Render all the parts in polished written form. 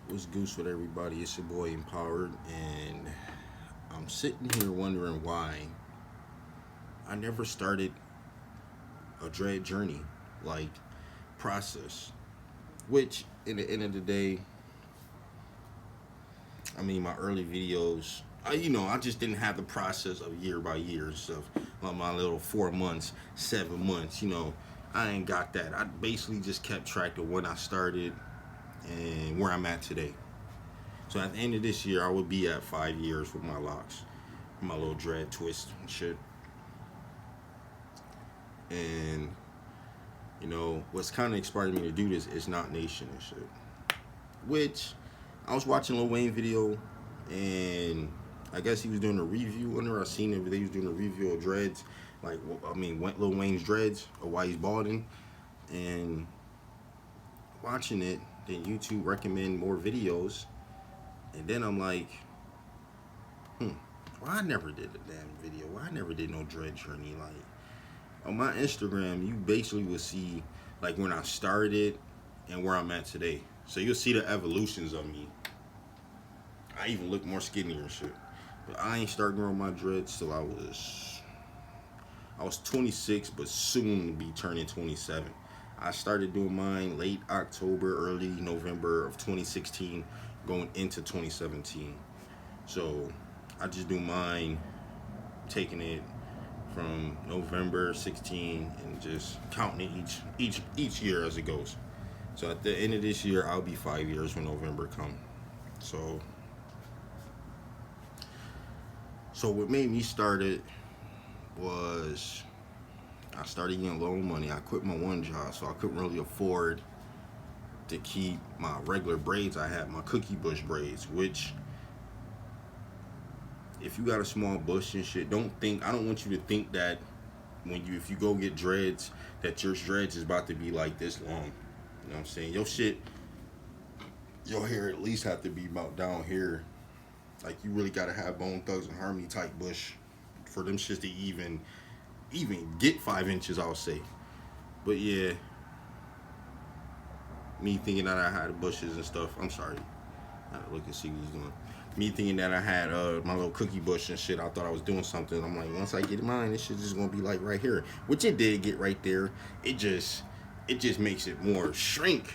What's goose with everybody? It's your boy Empowered, and I'm sitting here wondering why I never started a dread journey, like process. Which, in the end of the day, I mean, my early videos, I just didn't have the process of year by year and stuff. Like my little 4 months, 7 months. I ain't got that. I basically just kept track of when I started and where I'm at today. So at the end of this year, I would be at 5 years with my locks, my little dread twist and shit. And what's kind of inspired me to do this is not nation and shit. Which I was watching Lil Wayne video, and I guess he was doing a review under. I seen it. They was doing a review of dreads, like Lil Wayne's dreads or why he's balding, and watching it. Then YouTube recommend more videos, and then I'm like, well, I never did a damn video. Well, I never did no dread journey. Like on my Instagram, you basically will see like when I started and where I'm at today. So you'll see the evolutions of me. I even look more skinnier and shit. But I ain't start growing my dreads till I was 26, but soon to be turning 27. I started doing mine late October, early November of 2016, going into 2017. So I just do mine, taking it from November 16 and just counting it each year as it goes. So at the end of this year, I'll be 5 years when November come. So what made me start it was I started getting low money. I quit my one job, so I couldn't really afford to keep my regular braids. I had my cookie bush braids, which if you got a small bush and shit, I don't want you to think that if you go get dreads, that your dreads is about to be like this long. You know what I'm saying? Your hair at least have to be about down here. Like you really gotta have Bone Thugs and Harmony type bush for them shits to even get 5 inches, I would say. But yeah, me thinking that I had bushes and stuff. I'm sorry. I had to look and see what he's doing. Me thinking that I had my little cookie bush and shit. I thought I was doing something. I'm like, once I get mine, this shit is gonna be like right here, which it did get right there. It just makes it more shrink.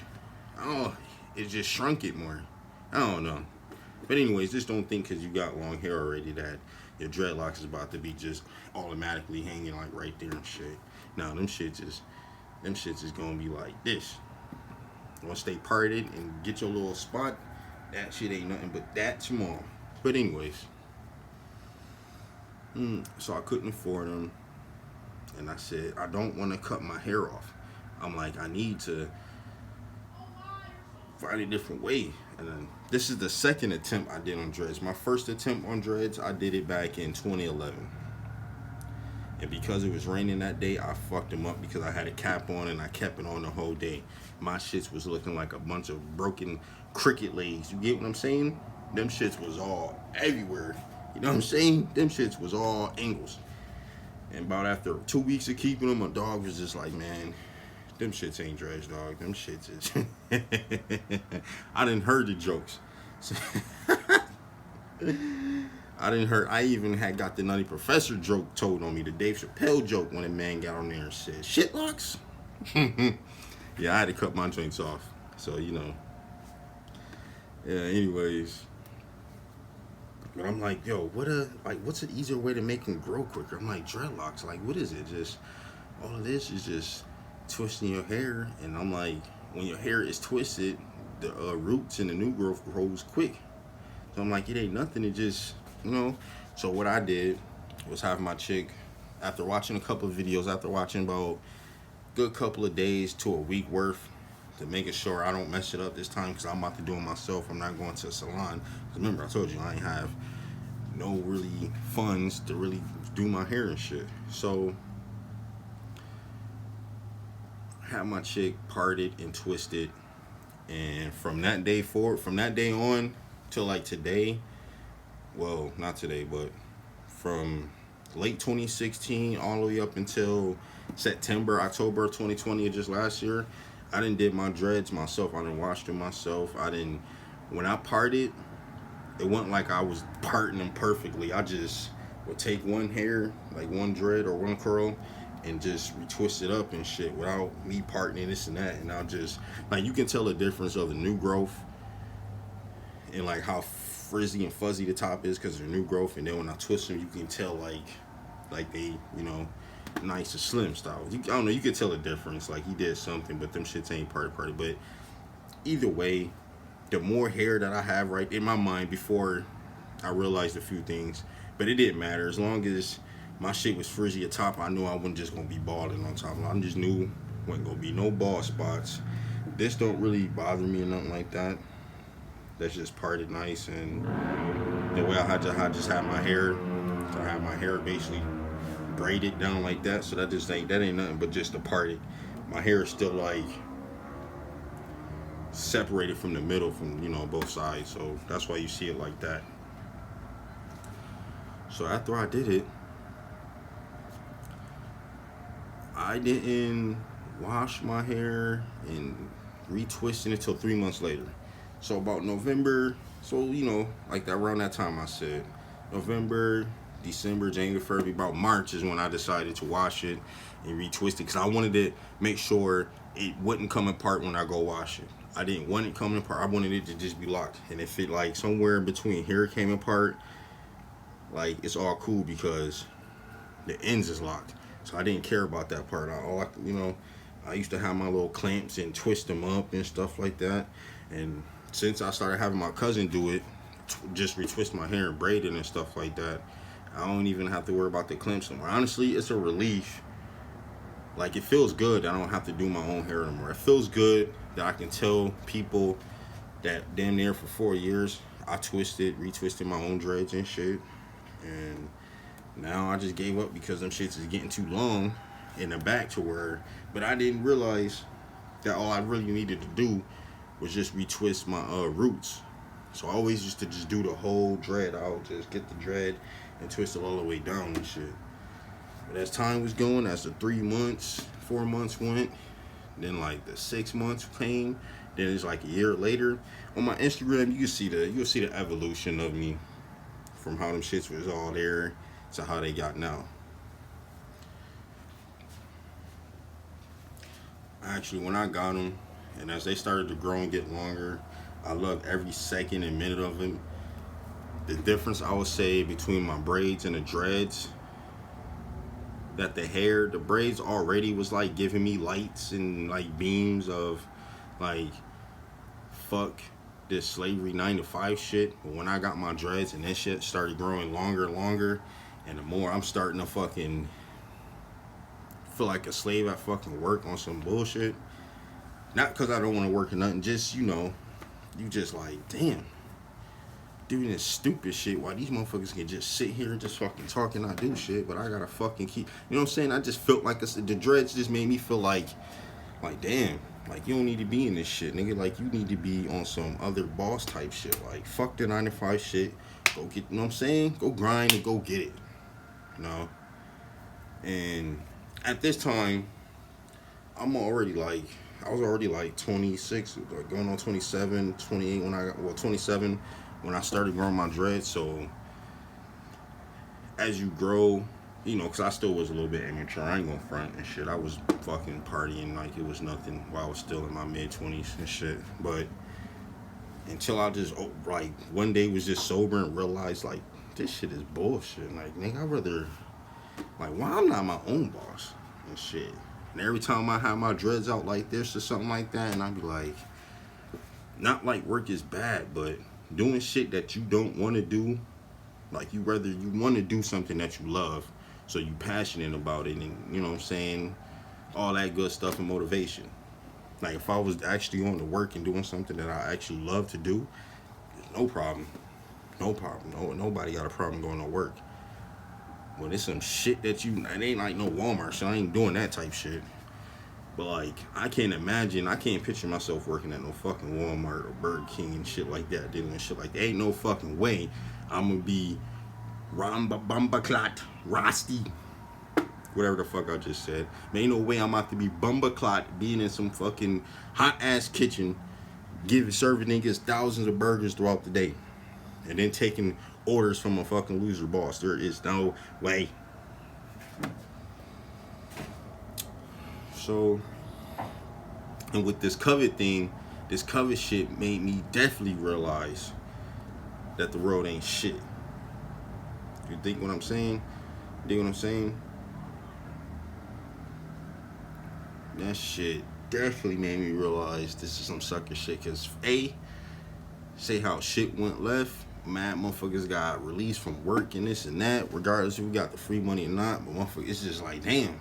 Oh, it just shrunk it more. I don't know. But anyways, just don't think because you got long hair already that your dreadlocks is about to be just automatically hanging like right there and shit. Now them shits is gonna be like this. Once they parted and get your little spot, that shit ain't nothing but that small. But anyways, so I couldn't afford them, and I said I don't want to cut my hair off. I'm like I need to find a different way. And then this is the second attempt I did on dreads. My first attempt on dreads, I did it back in 2011. And because it was raining that day, I fucked them up because I had a cap on and I kept it on the whole day. My shits was looking like a bunch of broken cricket legs. You get what I'm saying? Them shits was all everywhere. You know what I'm saying? Them shits was all angles. And about after 2 weeks of keeping them, my dog was just like, man, them shits ain't dreads, dog. Them shits is. I didn't heard the jokes. I didn't heard. I even had got the Nutty Professor joke told on me. The Dave Chappelle joke when a man got on there and said, "Shitlocks." Yeah, I had to cut my joints off. So Yeah. Anyways, but I'm like, yo, what's an easier way to make them grow quicker? I'm like, dreadlocks. Like, what is it? Just all of this is just twisting your hair, and I'm like, when your hair is twisted, the roots and the new growth grows quick. So I'm like, it ain't nothing to just. So what I did was have my chick, after watching a couple of videos, after watching about a good couple of days to a week worth, to making sure I don't mess it up this time because I'm about to do it myself. I'm not going to a salon. Remember, I told you I ain't have no really funds to really do my hair and shit. So had my chick parted and twisted, and from that day forward, from that day on till like today, well, not today, but from late 2016 all the way up until October 2020, just last year, I didn't did my dreads myself. I didn't wash them myself. I didn't when I parted, it wasn't like I was parting them perfectly. I just would take one hair, like one dread or one curl, and just retwist it up and shit without me parting this and that. And I'll just, like, you can tell the difference of the new growth and like how frizzy and fuzzy the top is because of the new growth. And then when I twist them, you can tell like they, you know, nice and slim style. I don't know, you can tell the difference. Like he did something, but them shits ain't party. But either way, the more hair that I have right in my mind before I realized a few things, but it didn't matter as long as my shit was frizzy at top. I knew I wasn't just gonna be balding on top. I just knew wasn't gonna be no bald spots. This don't really bother me or nothing like that. That's just parted nice, and the way I just had my hair. So I have my hair basically braided down like that. So that ain't nothing but just a parted. My hair is still like separated from the middle from, you know, both sides. So that's why you see it like that. So after I did it, I didn't wash my hair and retwist it until 3 months later. So about November, so you know, like that around that time I said, November, December, January, February, about March is when I decided to wash it and retwist it because I wanted to make sure it wouldn't come apart when I go wash it. I didn't want it coming apart. I wanted it to just be locked. And if it like somewhere in between here came apart, like it's all cool because the ends is locked. So I didn't care about that part. I used to have my little clamps and twist them up and stuff like that. And since I started having my cousin do it, just retwist my hair and braid it and stuff like that, I don't even have to worry about the clamps anymore. Honestly, it's a relief. Like, it feels good that I don't have to do my own hair anymore. It feels good that I can tell people that damn near for 4 years I retwisted my own dreads and shit. And now I just gave up because them shits is getting too long in the back to where, but I didn't realize that all I really needed to do was just retwist my roots. So I always used to just do the whole dread. I would just get the dread and twist it all the way down and shit. But as time was going, as the 3 months, 4 months went, then like the 6 months came, then it's like a year later. On my Instagram, you'll see the evolution of me from how them shits was all there to how they got now. Actually, when I got them, and as they started to grow and get longer, I loved every second and minute of them. The difference I would say between my braids and the dreads, that the braids already was like giving me lights and like beams of like, fuck this slavery 9 to 5 shit. But when I got my dreads and that shit started growing longer and longer, and the more I'm starting to fucking feel like a slave at fucking work on some bullshit. Not because I don't want to work or nothing, just, you know, you just like, damn, doing this stupid shit while these motherfuckers can just sit here and just fucking talk and not do shit, but I gotta fucking keep, you know what I'm saying? I just felt like the dreads just made me feel like damn, like you don't need to be in this shit, nigga. Like you need to be on some other boss type shit. Like fuck the 9 to 5 shit. Go get, you know what I'm saying? Go grind and go get it. You know? And at this time, I was already like 26, like going on 27, 28 27 when I started growing my dreads. So as you grow, you know, because I still was a little bit immature. I ain't gonna front and shit. I was fucking partying like it was nothing while I was still in my mid-20s and shit. But until I just, like, one day was just sober and realized, like, this shit is bullshit. Like, nigga, I'd rather, like, why I'm not my own boss and shit. And every time I have my dreads out like this or something like that, and I'd be like, not like work is bad, but doing shit that you don't want to do, like you want to do something that you love, so you passionate about it, and you know what I'm saying, all that good stuff and motivation. Like if I was actually going to work and doing something that I actually love to do, no problem. Nobody got a problem going to work. But it's some shit that it ain't like no Walmart shit. I ain't doing that type shit. But like, I can't picture myself working at no fucking Walmart or Burger King and shit like that, doing shit like that. Ain't no fucking way I'm gonna be Bumba Rusty, whatever the fuck I just said. Man, ain't no way I'm about to be Bumba being in some fucking hot ass kitchen, serving niggas thousands of burgers throughout the day, and then taking orders from a fucking loser boss. There is no way. So, and with this COVID thing, this COVID shit made me definitely realize that the world ain't shit. You think what I'm saying? Dig what I'm saying? That shit definitely made me realize this is some sucker shit. Cause say how shit went left, mad motherfuckers got released from work and this and that, regardless if we got the free money or not. But motherfuckers, it's just like, damn.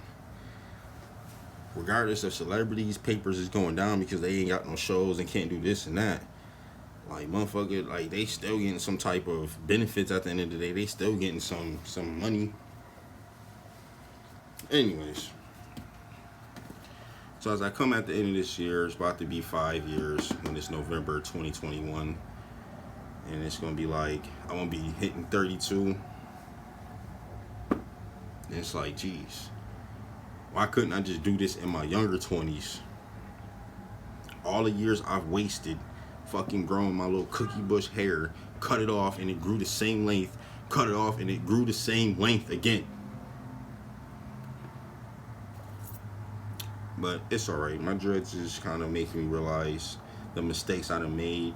Regardless of celebrities, papers is going down because they ain't got no shows and can't do this and that. Like motherfucker, like they still getting some type of benefits at the end of the day. They still getting some money. Anyways, so as I come at the end of this year, it's about to be 5 years when it's November 2021, and it's gonna be like I'm gonna be hitting 32. And it's like, geez, why couldn't I just do this in my younger 20s? All the years I've wasted fucking growing my little cookie bush hair, cut it off and it grew the same length, cut it off and it grew the same length again. But it's alright. My dreads is kind of making me realize the mistakes I done made,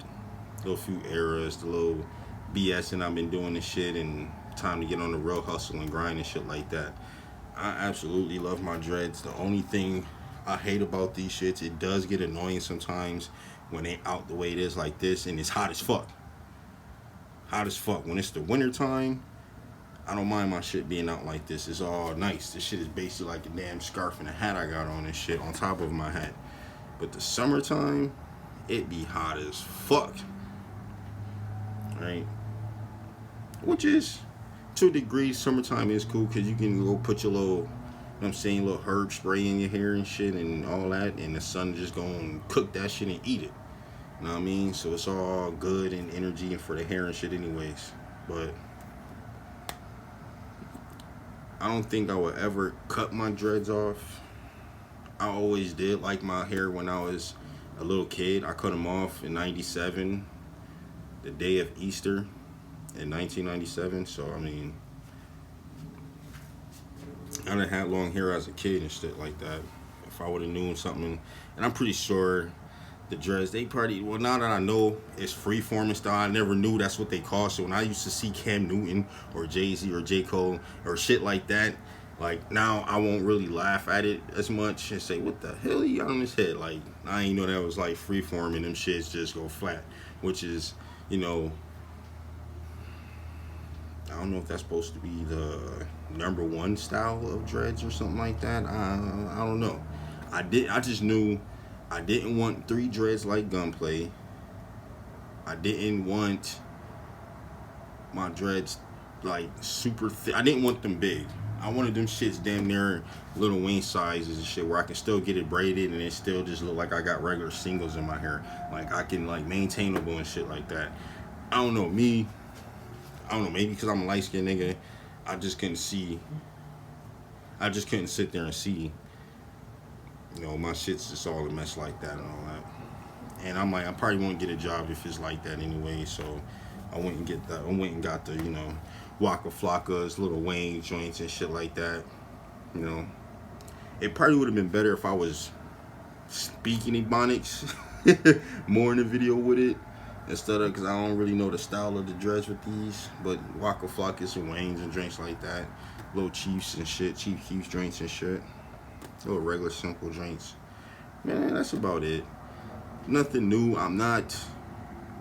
little few errors, the little BS and I've been doing this shit, and time to get on the real hustle and grind and shit like that. I absolutely love my dreads. The only thing I hate about these shits, it does get annoying sometimes when they out the way it is like this and it's hot as fuck. Hot as fuck. When it's the winter time, I don't mind my shit being out like this. It's all nice. This shit is basically like a damn scarf and a hat I got on and shit on top of my hat. But the summertime, it be hot as fuck. Right? Which is, to a degree, summertime is cool because you can go put your little, you know what I'm saying, little herb spray in your hair and shit and all that, and the sun just gonna cook that shit and eat it. You know what I mean? So it's all good and energy and for the hair and shit anyways. But I don't think I would ever cut my dreads off. I always did like my hair when I was a little kid. I cut them off in 97, the day of Easter in 1997. So, I mean, I done had long hair as a kid and shit like that. If I would have known something, and I'm pretty sure the dreads, they probably, well, now that I know it's freeforming style, I never knew that's what they call. So when I used to see Cam Newton or Jay-Z or J. Cole or shit like that, like now I won't really laugh at it as much and say, what the hell he got on his head? Like, I ain't know that was like freeforming, them shits just go flat, which is, you know, I don't know if that's supposed to be the #1 style of dreads or something like that. I don't know. I just knew I didn't want 3 dreads like Gunplay. I didn't want my dreads like super thick. I didn't want them big. I wanted them shits damn near Lil Wayne sizes and shit, where I can still get it braided and it still just look like I got regular singles in my hair. Like I can like maintainable and shit like that. I don't know, me. I don't know, maybe because I'm a light skinned nigga, I just couldn't see. I just couldn't sit there and see, you know, my shit's just all a mess like that and all that. And I'm like, I probably won't get a job if it's like that anyway. So I went and get that. I went and got the, you know, Waka Flocka's, Lil Wayne joints and shit like that. You know, it probably would have been better if I was speaking Ebonics more in the video with it, instead of, because I don't really know the style of the dreads with these. But Waka Flocka's and Wayne's and drinks like that, little Chiefs and shit, Chief Keef's drinks and shit, little regular simple drinks. Man, that's about it. Nothing new. I'm not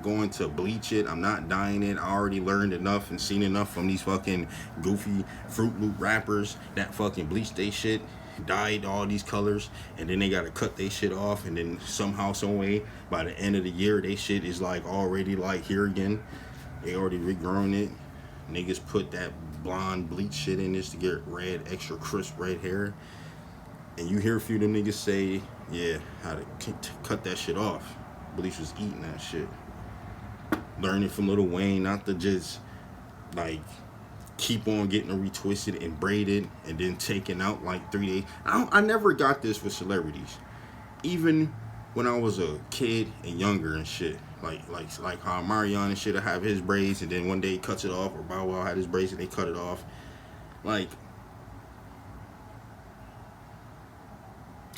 going to bleach it. I'm not dyeing it. I already learned enough and seen enough from these fucking goofy Fruit Loop rappers that fucking bleach they shit, dyed all these colors, and then they gotta cut they shit off, and then somehow, some way, by the end of the year, they shit is like already like here again. They already regrowing it. Niggas put that blonde bleach shit in this to get red, extra crisp red hair. And you hear a few of them niggas say, yeah, how to cut that shit off. Bleach was eating that shit. Learning from Lil Wayne not to just like keep on getting it retwisted and braided and then taken out like 3 days. I never got this with celebrities. Even when I was a kid and younger and shit. Like how Marion and shit have his braids and then one day he cuts it off, or Bow Wow had his braids and they cut it off. Like,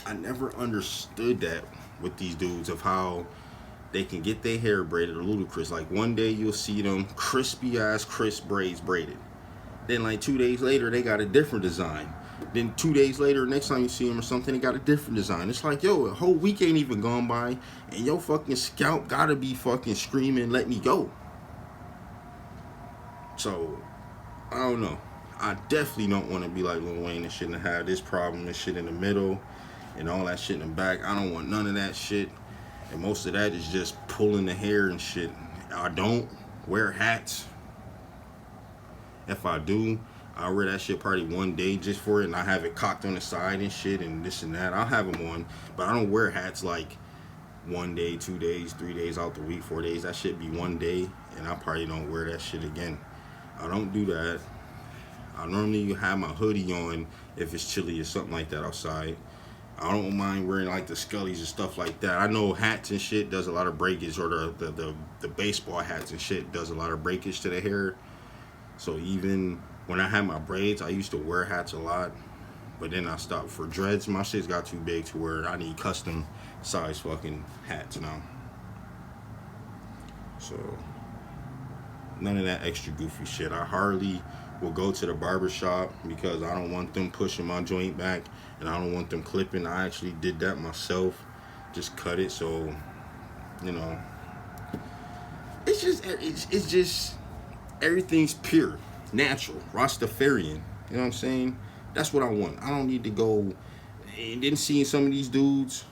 I never understood that with these dudes of how they can get their hair braided or ludicrous. Like one day you'll see them crispy ass crisp braids braided. Then like 2 days later they got a different design. Then 2 days later, next time you see them or something, they got a different design. It's like, yo, a whole week ain't even gone by, and your fucking scalp gotta be fucking screaming, let me go. So, I don't know. I definitely don't want to be like Lil Wayne and shit and have this problem and shit in the middle and all that shit in the back. I don't want none of that shit. And most of that is just pulling the hair and shit. I don't wear hats. If I do, I'll wear that shit probably one day just for it, and I have it cocked on the side and shit and this and that. I'll have them on, but I don't wear hats like 1 day, 2 days, 3 days out the week, 4 days. That shit be one day, and I probably don't wear that shit again. I don't do that. I normally have my hoodie on if it's chilly or something like that outside. I don't mind wearing like the scullies and stuff like that. I know hats and shit does a lot of breakage, or the baseball hats and shit does a lot of breakage to the hair. So even when I had my braids, I used to wear hats a lot, but then I stopped. For dreads, my shit's got too big to where I need custom size fucking hats now. So none of that extra goofy shit. I hardly will go to the barber shop because I don't want them pushing my joint back and I don't want them clipping. I actually did that myself, just cut it. So, you know, it's just everything's pure, natural, Rastafarian. You know what I'm saying? That's what I want. I don't need to go. And then seeing some of these dudes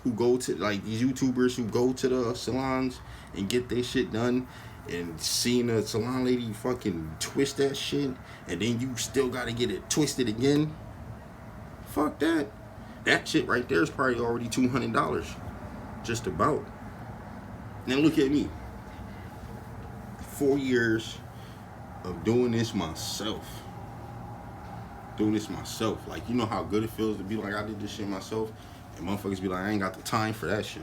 who go to, like, these YouTubers who go to the salons and get their shit done, and seeing a salon lady fucking twist that shit, and then you still gotta get it twisted again. Fuck that. That shit right there is probably already $200. Just about. Now look at me. 4 years of doing this myself. Like, you know how good it feels to be like, I did this shit myself, and motherfuckers be like, I ain't got the time for that shit.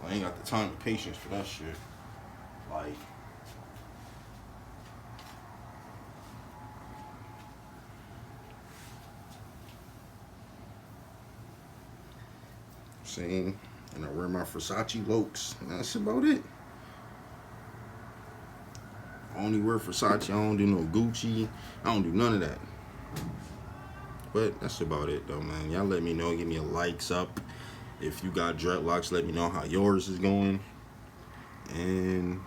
I ain't got the time and patience for that shit. Like, saying, and I wear my Versace Lokes, and that's about it. I only wear Versace. I don't do no Gucci. I don't do none of that. But that's about it, though, man. Y'all let me know. Give me a likes up. If you got dreadlocks, let me know how yours is going. And,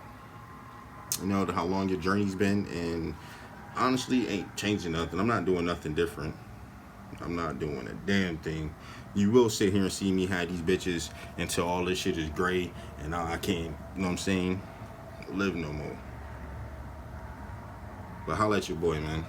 you know, how long your journey's been. And honestly, ain't changing nothing. I'm not doing nothing different. I'm not doing a damn thing. You will sit here and see me have these bitches until all this shit is gray and I can't, you know what I'm saying, live no more. But holla at your boy, man.